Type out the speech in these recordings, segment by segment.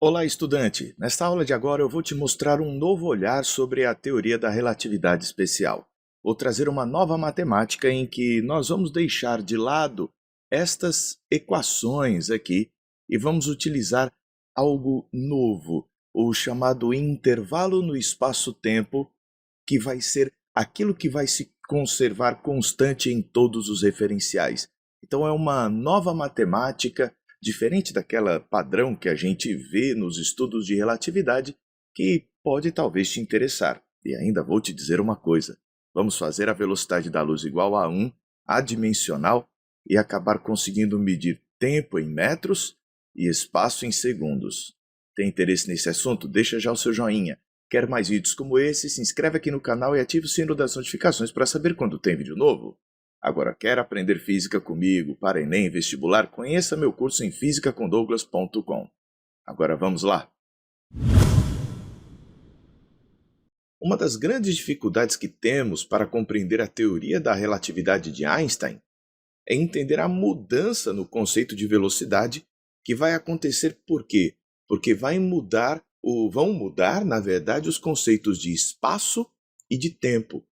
Olá, estudante! Nesta aula de agora eu vou te mostrar um novo olhar sobre a teoria da relatividade especial. Vou trazer uma nova matemática em que nós vamos deixar de lado estas equações aqui e vamos utilizar algo novo, o chamado intervalo no espaço-tempo, que vai ser aquilo que vai se conservar constante em todos os referenciais. Então é uma nova matemática diferente daquela padrão que a gente vê nos estudos de relatividade, que pode talvez te interessar. E ainda vou te dizer uma coisa: vamos fazer a velocidade da luz igual a 1, adimensional, e acabar conseguindo medir tempo em metros e espaço em segundos. Tem interesse nesse assunto? Deixa já o seu joinha. Quer mais vídeos como esse? Se inscreve aqui no canal e ative o sino das notificações para saber quando tem vídeo novo. Agora, quer aprender física comigo para Enem e vestibular? Conheça meu curso em fisicacomdouglas.com. Agora vamos lá! Uma das grandes dificuldades que temos para compreender a teoria da relatividade de Einstein é entender a mudança no conceito de velocidade que vai acontecer por quê? Porque vão mudar, na verdade, os conceitos de espaço e de tempo,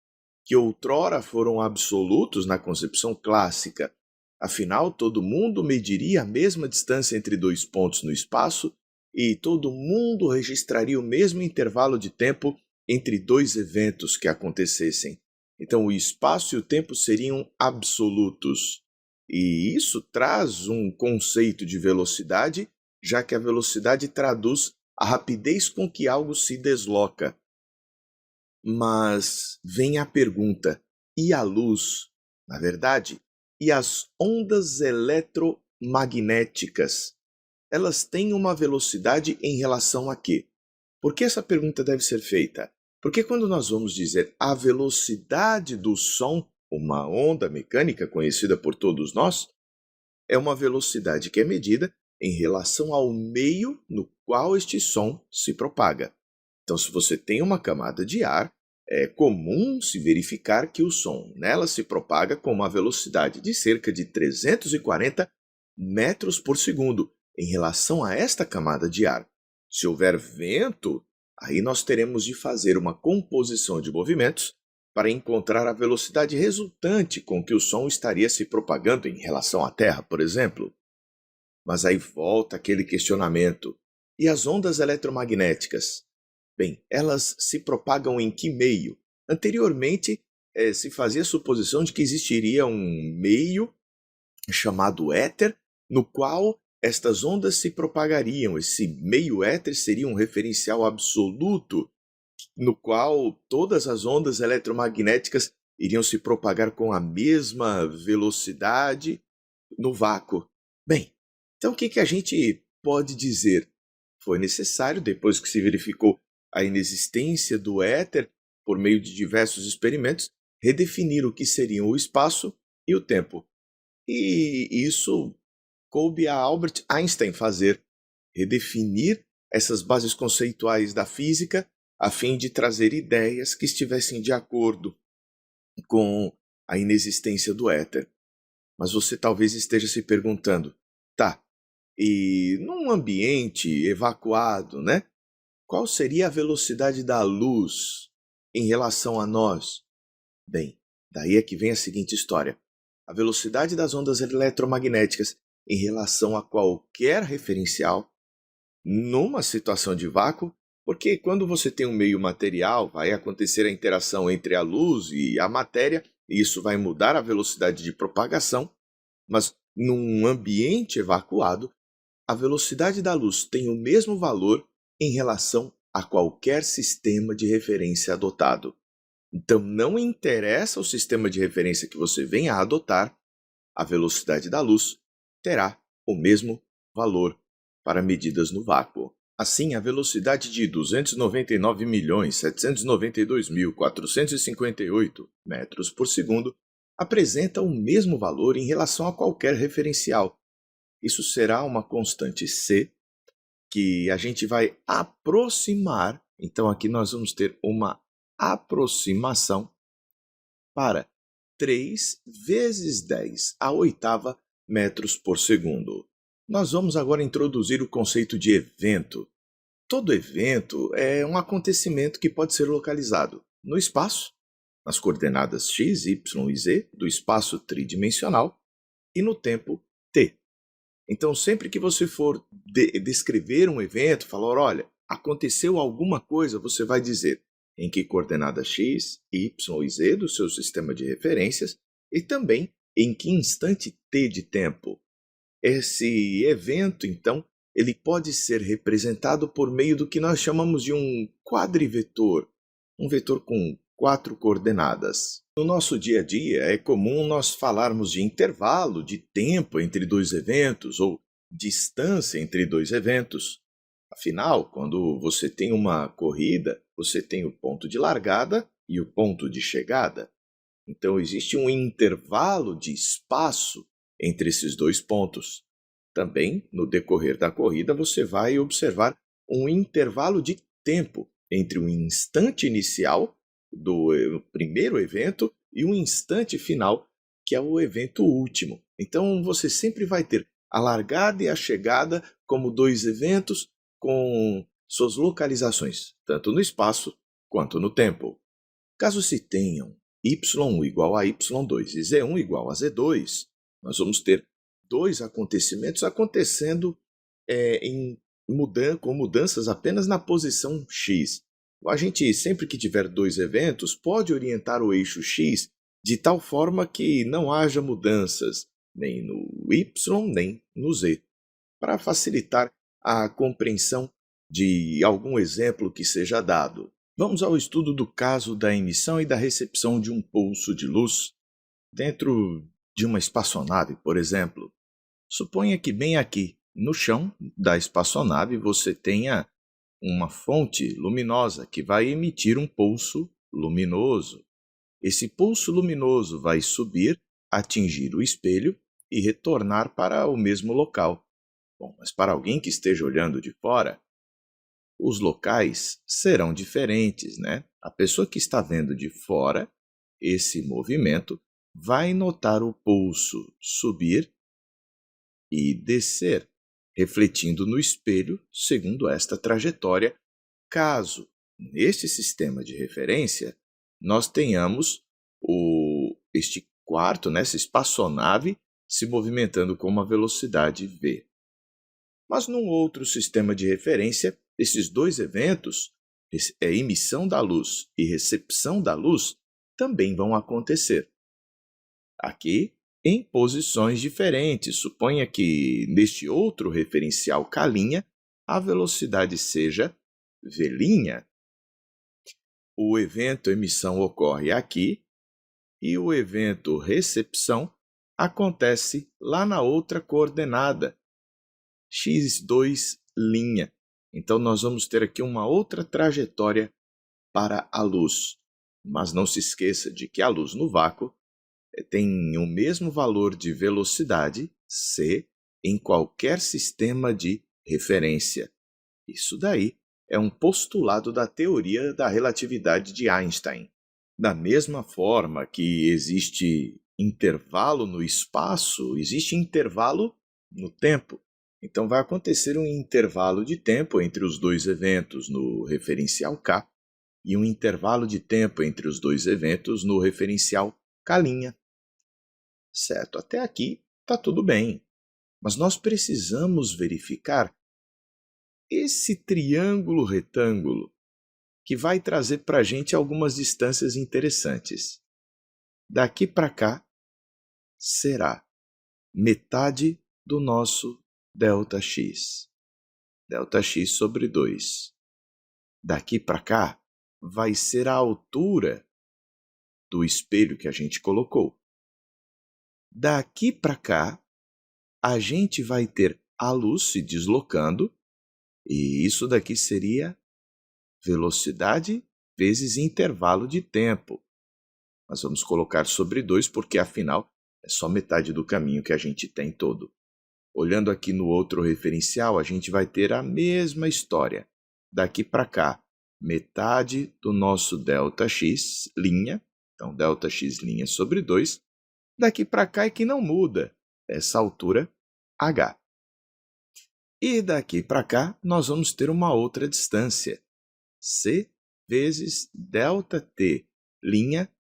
que outrora foram absolutos na concepção clássica. Afinal, todo mundo mediria a mesma distância entre dois pontos no espaço e todo mundo registraria o mesmo intervalo de tempo entre dois eventos que acontecessem. Então, o espaço e o tempo seriam absolutos. E isso traz um conceito de velocidade, já que a velocidade traduz a rapidez com que algo se desloca. Mas vem a pergunta: e a luz? Na verdade, e as ondas eletromagnéticas? Elas têm uma velocidade em relação a quê? Por que essa pergunta deve ser feita? Porque quando nós vamos dizer a velocidade do som, uma onda mecânica conhecida por todos nós, é uma velocidade que é medida em relação ao meio no qual este som se propaga. Então, se você tem uma camada de ar, é comum se verificar que o som nela se propaga com uma velocidade de cerca de 340 metros por segundo em relação a esta camada de ar. Se houver vento, aí nós teremos de fazer uma composição de movimentos para encontrar a velocidade resultante com que o som estaria se propagando em relação à Terra, por exemplo. Mas aí volta aquele questionamento: e as ondas eletromagnéticas? Bem, elas se propagam em que meio? Anteriormente, se fazia a suposição de que existiria um meio chamado éter, no qual estas ondas se propagariam. Esse meio éter seria um referencial absoluto, no qual todas as ondas eletromagnéticas iriam se propagar com a mesma velocidade no vácuo. Bem, então o que a gente pode dizer? Foi necessário, depois que se verificou a inexistência do éter por meio de diversos experimentos, redefinir o que seriam o espaço e o tempo. E isso coube a Albert Einstein fazer, redefinir essas bases conceituais da física a fim de trazer ideias que estivessem de acordo com a inexistência do éter. Mas você talvez esteja se perguntando: tá, e num ambiente evacuado, né? Qual seria a velocidade da luz em relação a nós? Bem, daí é que vem a seguinte história. A velocidade das ondas eletromagnéticas em relação a qualquer referencial, numa situação de vácuo, porque quando você tem um meio material, vai acontecer a interação entre a luz e a matéria, e isso vai mudar a velocidade de propagação, mas num ambiente evacuado, a velocidade da luz tem o mesmo valor em relação a qualquer sistema de referência adotado. Então, não interessa o sistema de referência que você venha a adotar, a velocidade da luz terá o mesmo valor para medidas no vácuo. Assim, a velocidade de 299.792.458 metros por segundo apresenta o mesmo valor em relação a qualquer referencial. Isso será uma constante C que a gente vai aproximar. Então, aqui nós vamos ter uma aproximação para 3 vezes 10 à oitava metros por segundo. Nós vamos agora introduzir o conceito de evento. Todo evento é um acontecimento que pode ser localizado no espaço, nas coordenadas x, y e z do espaço tridimensional, e no tempo t. Então, sempre que você for descrever um evento, falar, olha, aconteceu alguma coisa, você vai dizer em que coordenada x, y e z do seu sistema de referências e também em que instante t de tempo. Esse evento, então, ele pode ser representado por meio do que nós chamamos de um quadrivetor, um vetor com 4 coordenadas. No nosso dia a dia, é comum nós falarmos de intervalo de tempo entre dois eventos ou distância entre dois eventos. Afinal, quando você tem uma corrida, você tem o ponto de largada e o ponto de chegada. Então, existe um intervalo de espaço entre esses dois pontos. Também, no decorrer da corrida, você vai observar um intervalo de tempo entre o instante inicial do primeiro evento e o instante final, que é o evento último. Então, você sempre vai ter a largada e a chegada como dois eventos com suas localizações, tanto no espaço quanto no tempo. Caso se tenham y1 igual a y2 e z1 igual a z2, nós vamos ter dois acontecimentos acontecendo com mudanças apenas na posição x. A gente, sempre que tiver dois eventos, pode orientar o eixo x de tal forma que não haja mudanças nem no y nem no z, para facilitar a compreensão de algum exemplo que seja dado. Vamos ao estudo do caso da emissão e da recepção de um pulso de luz dentro de uma espaçonave, por exemplo. Suponha que bem aqui, no chão da espaçonave, você tenha uma fonte luminosa que vai emitir um pulso luminoso. Esse pulso luminoso vai subir, atingir o espelho e retornar para o mesmo local. Bom, mas para alguém que esteja olhando de fora, os locais serão diferentes, né? A pessoa que está vendo de fora esse movimento vai notar o pulso subir e descer, refletindo no espelho segundo esta trajetória, caso, neste sistema de referência, nós tenhamos este quarto, essa espaçonave, se movimentando com uma velocidade v. Mas num outro sistema de referência, esses dois eventos, emissão da luz e recepção da luz, também vão acontecer. Aqui, em posições diferentes. Suponha que, neste outro referencial K', a velocidade seja V'. O evento emissão ocorre aqui e o evento recepção acontece lá na outra coordenada, x2'. Então, nós vamos ter aqui uma outra trajetória para a luz. Mas não se esqueça de que a luz no vácuo tem o mesmo valor de velocidade, c, em qualquer sistema de referência. Isso daí é um postulado da teoria da relatividade de Einstein. Da mesma forma que existe intervalo no espaço, existe intervalo no tempo. Então, vai acontecer um intervalo de tempo entre os dois eventos no referencial K e um intervalo de tempo entre os dois eventos no referencial K'. Certo, até aqui está tudo bem. Mas nós precisamos verificar esse triângulo retângulo que vai trazer para a gente algumas distâncias interessantes. Daqui para cá será metade do nosso ΔX. ΔX sobre 2. Daqui para cá vai ser a altura do espelho que a gente colocou. Daqui para cá, a gente vai ter a luz se deslocando, e isso daqui seria velocidade vezes intervalo de tempo. Nós vamos colocar sobre 2, porque afinal é só metade do caminho que a gente tem todo. Olhando aqui no outro referencial, a gente vai ter a mesma história. Daqui para cá, metade do nosso ΔX', então ΔX' sobre 2. Daqui para cá é que não muda essa altura h. E daqui para cá, nós vamos ter uma outra distância. C vezes ΔT'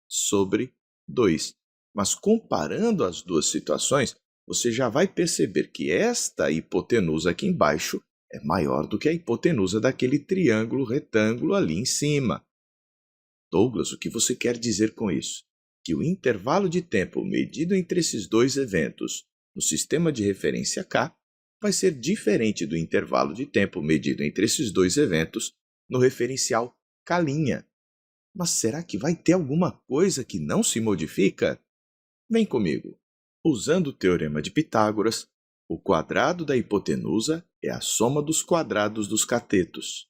sobre 2. Mas comparando as duas situações, você já vai perceber que esta hipotenusa aqui embaixo é maior do que a hipotenusa daquele triângulo retângulo ali em cima. Douglas, o que você quer dizer com isso? Que o intervalo de tempo medido entre esses dois eventos no sistema de referência K vai ser diferente do intervalo de tempo medido entre esses dois eventos no referencial K'. Mas será que vai ter alguma coisa que não se modifica? Vem comigo. Usando o teorema de Pitágoras, o quadrado da hipotenusa é a soma dos quadrados dos catetos.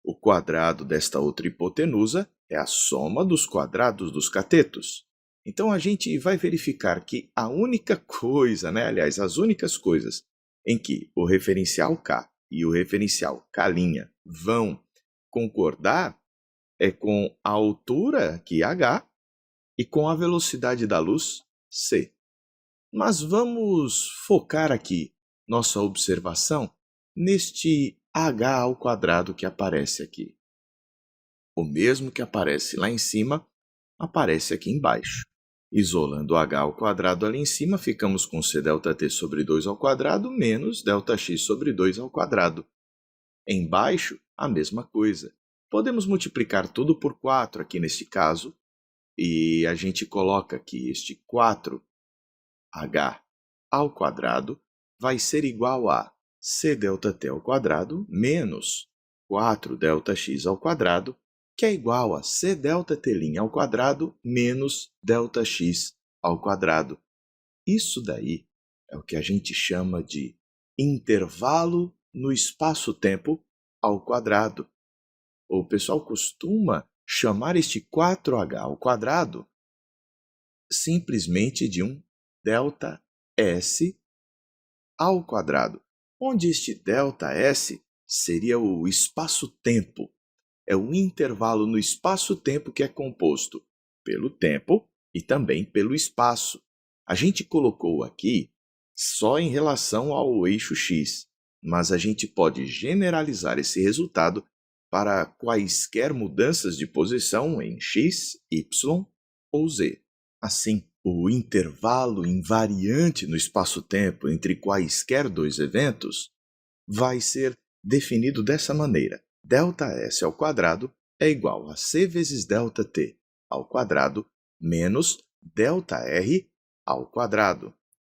O quadrado desta outra hipotenusa é a soma dos quadrados dos catetos. Então, a gente vai verificar que a única coisa, aliás, as únicas coisas em que o referencial K e o referencial K' vão concordar é com a altura, aqui h, e com a velocidade da luz, c. Mas vamos focar aqui nossa observação neste h² que aparece aqui. O mesmo que aparece lá em cima, aparece aqui embaixo. Isolando o h² ali em cima, ficamos com cΔt sobre 2² menos Δx sobre 2². Embaixo, a mesma coisa. Podemos multiplicar tudo por 4 aqui neste caso, e a gente coloca que este 4h² vai ser igual a cΔt² menos 4Δx², que é igual a cΔt' menos Δx². Isso daí é o que a gente chama de intervalo no espaço-tempo ao quadrado. O pessoal costuma chamar este 4h² simplesmente de um ΔS², onde este ΔS seria o espaço-tempo. É o intervalo no espaço-tempo que é composto pelo tempo e também pelo espaço. A gente colocou aqui só em relação ao eixo x, mas a gente pode generalizar esse resultado para quaisquer mudanças de posição em x, y ou z. Assim, o intervalo invariante no espaço-tempo entre quaisquer dois eventos vai ser definido dessa maneira. ΔS² é igual a c vezes ΔT² menos ΔR²,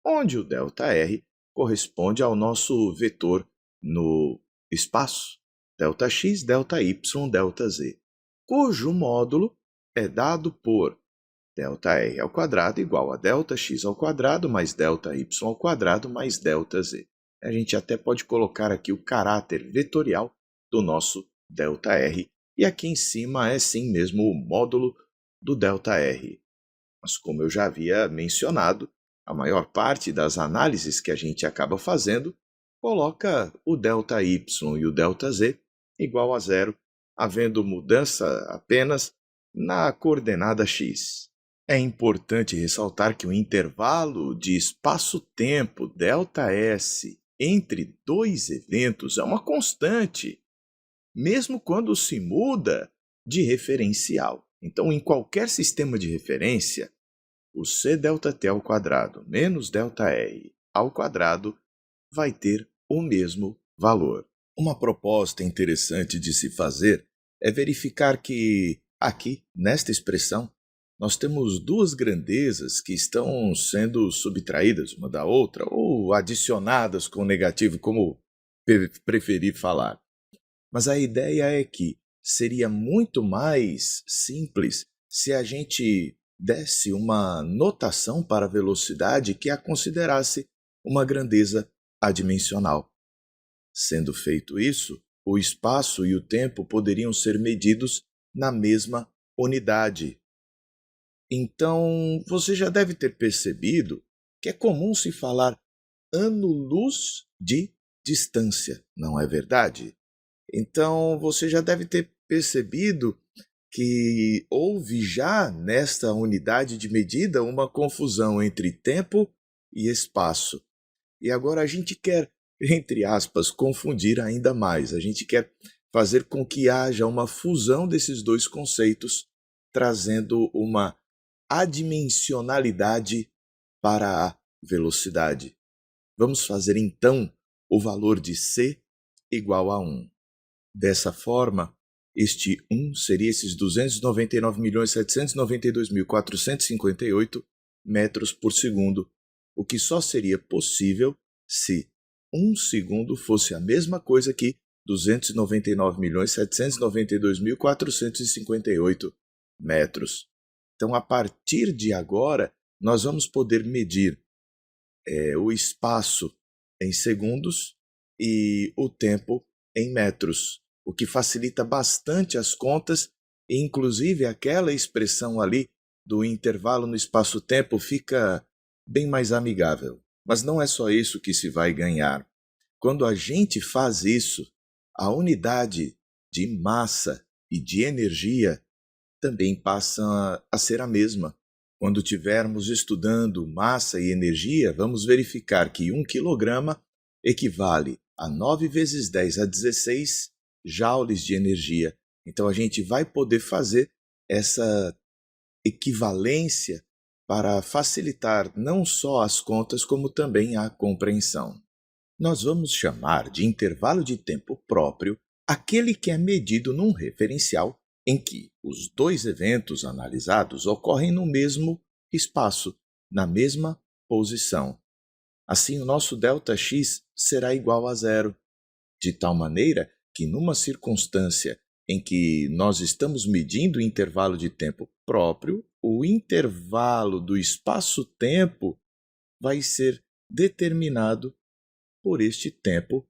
onde o ΔR corresponde ao nosso vetor no espaço, Δx, Δy, Δz, cujo módulo é dado por ΔR² igual a Δx² mais Δy² mais Δz. A gente até pode colocar aqui o caráter vetorial do nosso ΔR, e aqui em cima é sim mesmo o módulo do ΔR. Mas como eu já havia mencionado, a maior parte das análises que a gente acaba fazendo coloca o ΔY e o Δz igual a zero, havendo mudança apenas na coordenada x. É importante ressaltar que o intervalo de espaço-tempo ΔS entre dois eventos é uma constante, mesmo quando se muda de referencial. Então, em qualquer sistema de referência, o cΔt² menos ΔR² vai ter o mesmo valor. Uma proposta interessante de se fazer é verificar que, aqui, nesta expressão, nós temos duas grandezas que estão sendo subtraídas uma da outra, ou adicionadas com negativo, como preferir falar. Mas a ideia é que seria muito mais simples se a gente desse uma notação para a velocidade que a considerasse uma grandeza adimensional. Sendo feito isso, o espaço e o tempo poderiam ser medidos na mesma unidade. Então, você já deve ter percebido que é comum se falar ano-luz de distância, não é verdade? Então, você já deve ter percebido que houve já nesta unidade de medida uma confusão entre tempo e espaço. E agora a gente quer entre aspas, confundir ainda mais. A gente quer fazer com que haja uma fusão desses dois conceitos, trazendo uma adimensionalidade para a velocidade. Vamos fazer então o valor de c igual a 1. Dessa forma, este 1 seria esses 299.792.458 metros por segundo, o que só seria possível se 1 segundo fosse a mesma coisa que 299.792.458 metros. Então, a partir de agora, nós vamos poder medir o espaço em segundos e o tempo em metros, o que facilita bastante as contas e, inclusive, aquela expressão ali do intervalo no espaço-tempo fica bem mais amigável. Mas não é só isso que se vai ganhar. Quando a gente faz isso, a unidade de massa e de energia também passa a ser a mesma. Quando estivermos estudando massa e energia, vamos verificar que 1 quilograma equivale a 9 vezes 10 a 16 joules de energia. Então, a gente vai poder fazer essa equivalência para facilitar não só as contas, como também a compreensão. Nós vamos chamar de intervalo de tempo próprio aquele que é medido num referencial em que os dois eventos analisados ocorrem no mesmo espaço, na mesma posição. Assim, o nosso ΔX será igual a zero, de tal maneira que numa circunstância em que nós estamos medindo o intervalo de tempo próprio, o intervalo do espaço-tempo vai ser determinado por este tempo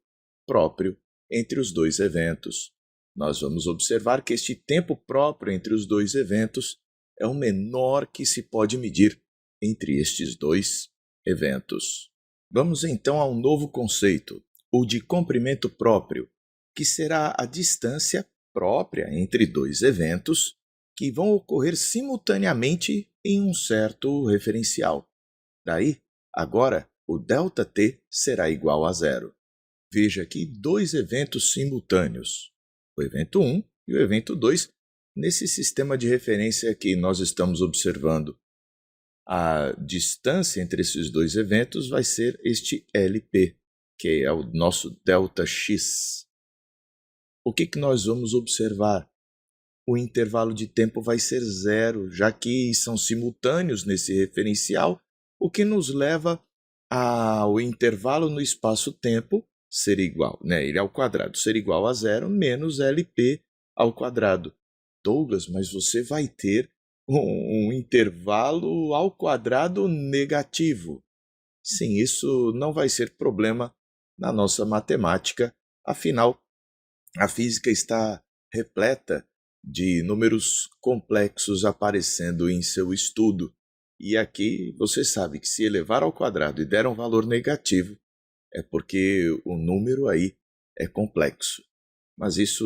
próprio entre os dois eventos. Nós vamos observar que este tempo próprio entre os dois eventos é o menor que se pode medir entre estes dois eventos. Vamos então a um novo conceito, o de comprimento próprio, que será a distância própria entre dois eventos que vão ocorrer simultaneamente em um certo referencial. Daí, agora, o ΔT será igual a zero. Veja aqui dois eventos simultâneos, o evento 1 e o evento 2, nesse sistema de referência que nós estamos observando. A distância entre esses dois eventos vai ser este LP, que é o nosso ΔX. O que nós vamos observar? O intervalo de tempo vai ser zero, já que são simultâneos nesse referencial, o que nos leva ao intervalo no espaço-tempo ser igual, ele ao quadrado, ser igual a zero menos LP ao quadrado. Douglas, mas você vai ter um intervalo ao quadrado negativo. Sim, isso não vai ser problema na nossa matemática, afinal, a física está repleta de números complexos aparecendo em seu estudo. E aqui você sabe que se elevar ao quadrado e der um valor negativo, é porque o número aí é complexo. Mas isso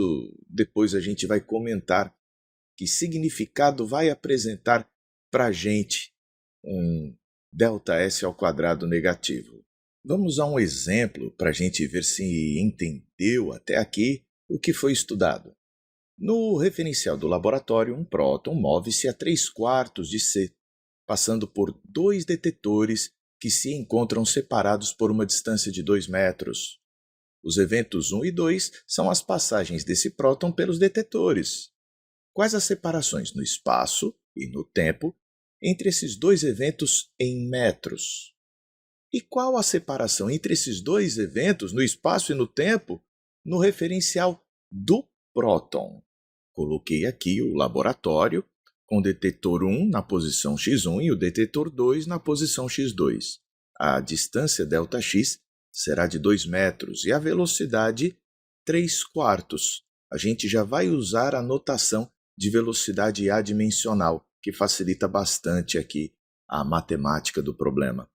depois a gente vai comentar que significado vai apresentar para a gente um ΔS ao quadrado negativo. Vamos a um exemplo para a gente ver se entendeu até aqui o que foi estudado. No referencial do laboratório, um próton move-se a 3/4 de c, passando por dois detetores que se encontram separados por uma distância de 2 metros. Os eventos 1 e 2 são as passagens desse próton pelos detetores. Quais as separações no espaço e no tempo entre esses dois eventos em metros? E qual a separação entre esses dois eventos no espaço e no tempo no referencial do próton? Coloquei aqui o laboratório com o detetor 1 na posição x1 e o detetor 2 na posição x2. A distância ΔX será de 2 metros e a velocidade 3/4. A gente já vai usar a notação de velocidade adimensional, que facilita bastante aqui a matemática do problema.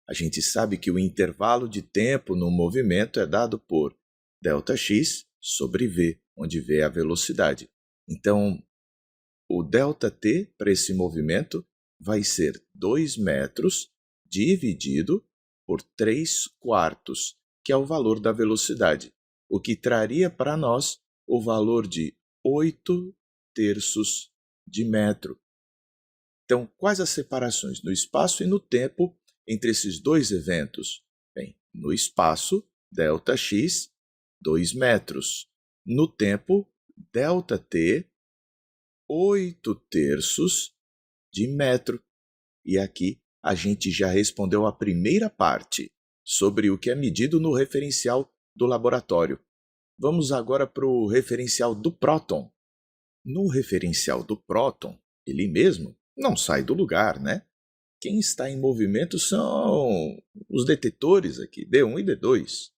A gente sabe que o intervalo de tempo no movimento é dado por ΔX sobre V, onde V é a velocidade. Então, o ΔT para esse movimento vai ser 2 metros dividido por 3/4, que é o valor da velocidade, o que traria para nós o valor de 8/3 de metro. Então, quais as separações no espaço e no tempo entre esses dois eventos? Bem, no espaço, ΔX, 2 metros. No tempo, ΔT, 8/3 de metro. E aqui a gente já respondeu a primeira parte sobre o que é medido no referencial do laboratório. Vamos agora para o referencial do próton. No referencial do próton, ele mesmo não sai do lugar, né? Quem está em movimento são os detetores aqui, D1 e D2.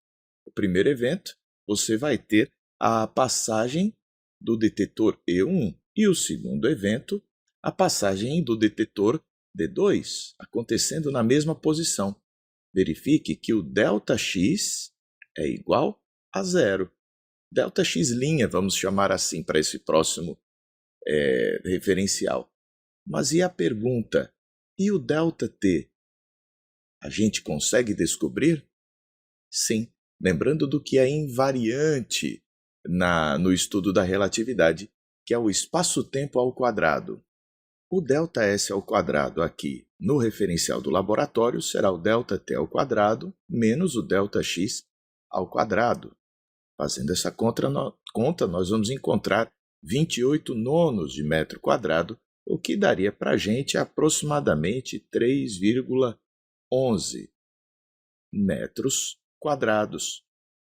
O primeiro evento, você vai ter a passagem do detetor E1 e o segundo evento, a passagem do detetor D2, acontecendo na mesma posição. Verifique que o ΔX é igual a zero. ΔX', vamos chamar assim para esse próximo referencial. Mas e a pergunta, e o ΔT? A gente consegue descobrir? Sim, lembrando do que é invariante no estudo da relatividade, que é o espaço-tempo ao quadrado. O ΔS ao quadrado aqui no referencial do laboratório será o ΔT ao quadrado menos o ΔX ao quadrado. Fazendo essa conta, nós vamos encontrar 28 nonos de metro quadrado, o que daria para a gente aproximadamente 3,11 metros quadrados.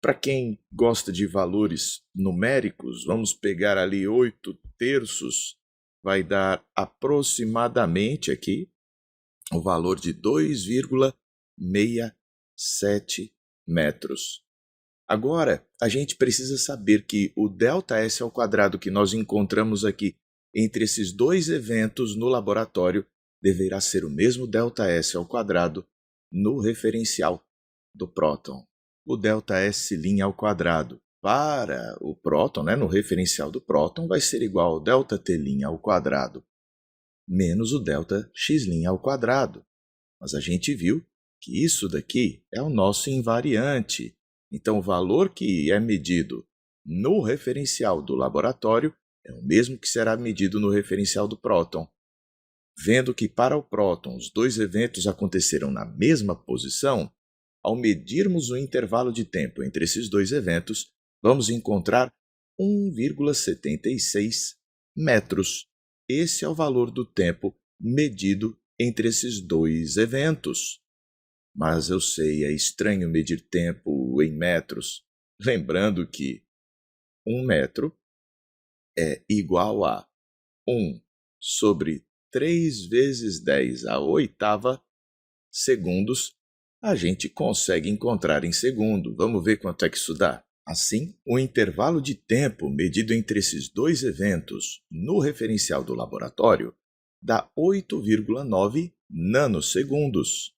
Para quem gosta de valores numéricos, vamos pegar ali 8/3, vai dar aproximadamente aqui o valor de 2,67 metros. Agora, a gente precisa saber que o ΔS ao quadrado que nós encontramos aqui entre esses dois eventos no laboratório deverá ser o mesmo ΔS ao quadrado no referencial do próton. O ΔS' ao quadrado para o próton, no referencial do próton, vai ser igual ao ΔT' ao quadrado menos o ΔX' ao quadrado. Mas a gente viu que isso daqui é o nosso invariante. Então, o valor que é medido no referencial do laboratório é o mesmo que será medido no referencial do próton. Vendo que para o próton os dois eventos aconteceram na mesma posição, ao medirmos o intervalo de tempo entre esses dois eventos, vamos encontrar 1,76 metros. Esse é o valor do tempo medido entre esses dois eventos. Mas eu sei, é estranho medir tempo em metros, lembrando que 1 metro é igual a 1 sobre 3 vezes 10 à oitava segundos, a gente consegue encontrar em segundo. Vamos ver quanto é que isso dá? Assim, o intervalo de tempo medido entre esses dois eventos no referencial do laboratório dá 8,9 nanosegundos.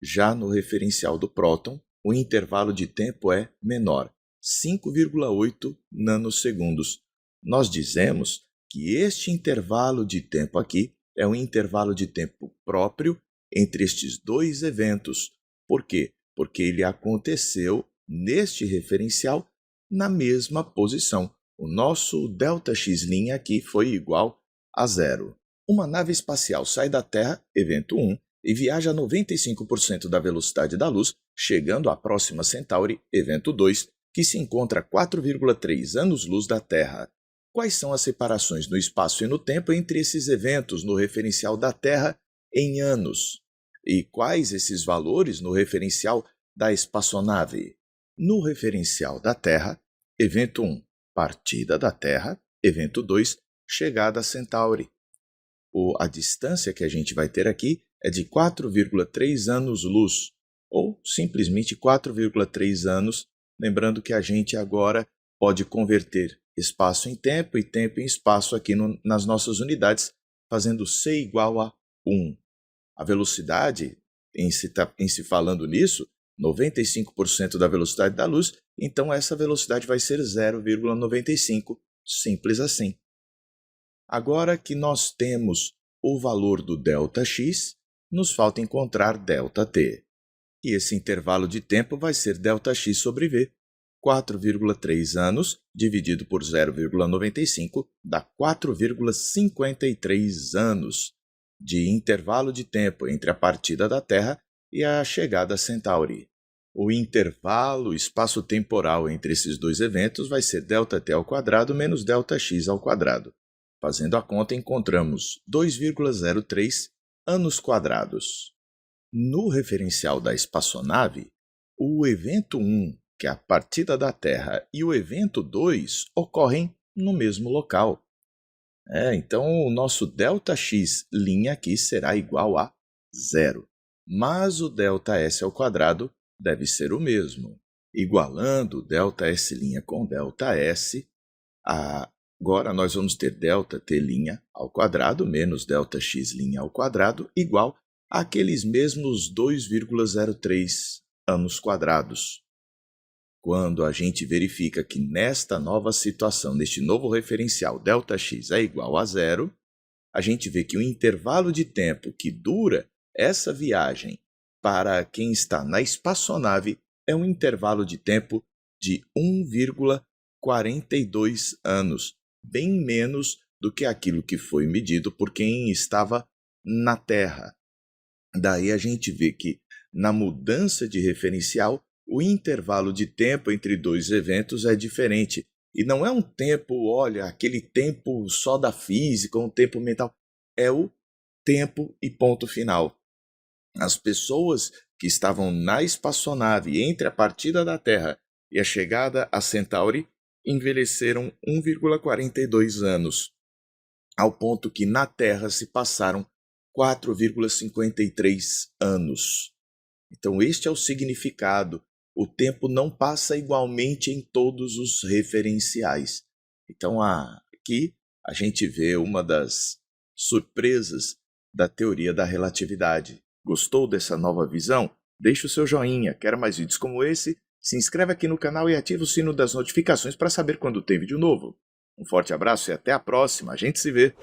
Já no referencial do próton, o intervalo de tempo é menor, 5,8 nanosegundos. Nós dizemos que este intervalo de tempo aqui é um intervalo de tempo próprio entre estes dois eventos. Por quê? Porque ele aconteceu neste referencial na mesma posição. O nosso ΔX' aqui foi igual a zero. Uma nave espacial sai da Terra, evento 1, e viaja a 95% da velocidade da luz, chegando à próxima Centauri, evento 2, que se encontra a 4,3 anos-luz da Terra. Quais são as separações no espaço e no tempo entre esses eventos no referencial da Terra em anos? E quais esses valores no referencial da espaçonave? No referencial da Terra, evento 1, partida da Terra, evento 2, chegada a Centauri. A distância que a gente vai ter aqui é de 4,3 anos-luz, ou simplesmente 4,3 anos, lembrando que a gente agora pode converter espaço em tempo e tempo em espaço aqui nas nossas unidades, fazendo C igual a 1. A velocidade, em se falando nisso, 95% da velocidade da luz, então essa velocidade vai ser 0,95, simples assim. Agora que nós temos o valor do ΔX, nos falta encontrar ΔT. E esse intervalo de tempo vai ser ΔX sobre V. 4,3 anos dividido por 0,95 dá 4,53 anos de intervalo de tempo entre a partida da Terra e a chegada a Centauri. O intervalo espaço-temporal entre esses dois eventos vai ser ΔT ao quadrado menos ΔX ao quadrado. Fazendo a conta, encontramos 2,03 anos quadrados. No referencial da espaçonave, o evento 1, que é a partida da Terra, e o evento 2 ocorrem no mesmo local. Então, o nosso ΔX' aqui será igual a 0. Mas o ΔS ao quadrado deve ser o mesmo. Igualando ΔS' com ΔS, agora nós vamos ter ΔT' ao quadrado menos ΔX' ao quadrado igual àqueles mesmos 2,03 anos quadrados. Quando a gente verifica que nesta nova situação, neste novo referencial, ΔX é igual a 0, a gente vê que o intervalo de tempo que dura essa viagem para quem está na espaçonave é um intervalo de tempo de 1,42 anos, bem menos do que aquilo que foi medido por quem estava na Terra. Daí a gente vê que, na mudança de referencial, o intervalo de tempo entre dois eventos é diferente. E não é um tempo, olha, aquele tempo só da física, um tempo mental. É o tempo e ponto final. As pessoas que estavam na espaçonave entre a partida da Terra e a chegada a Centauri envelheceram 1,42 anos, ao ponto que na Terra se passaram 4,53 anos. Então, este é o significado. O tempo não passa igualmente em todos os referenciais. Então, aqui a gente vê uma das surpresas da teoria da relatividade. Gostou dessa nova visão? Deixe o seu joinha. Quer mais vídeos como esse? Se inscreve aqui no canal e ativa o sino das notificações para saber quando tem vídeo novo. Um forte abraço e até a próxima. A gente se vê!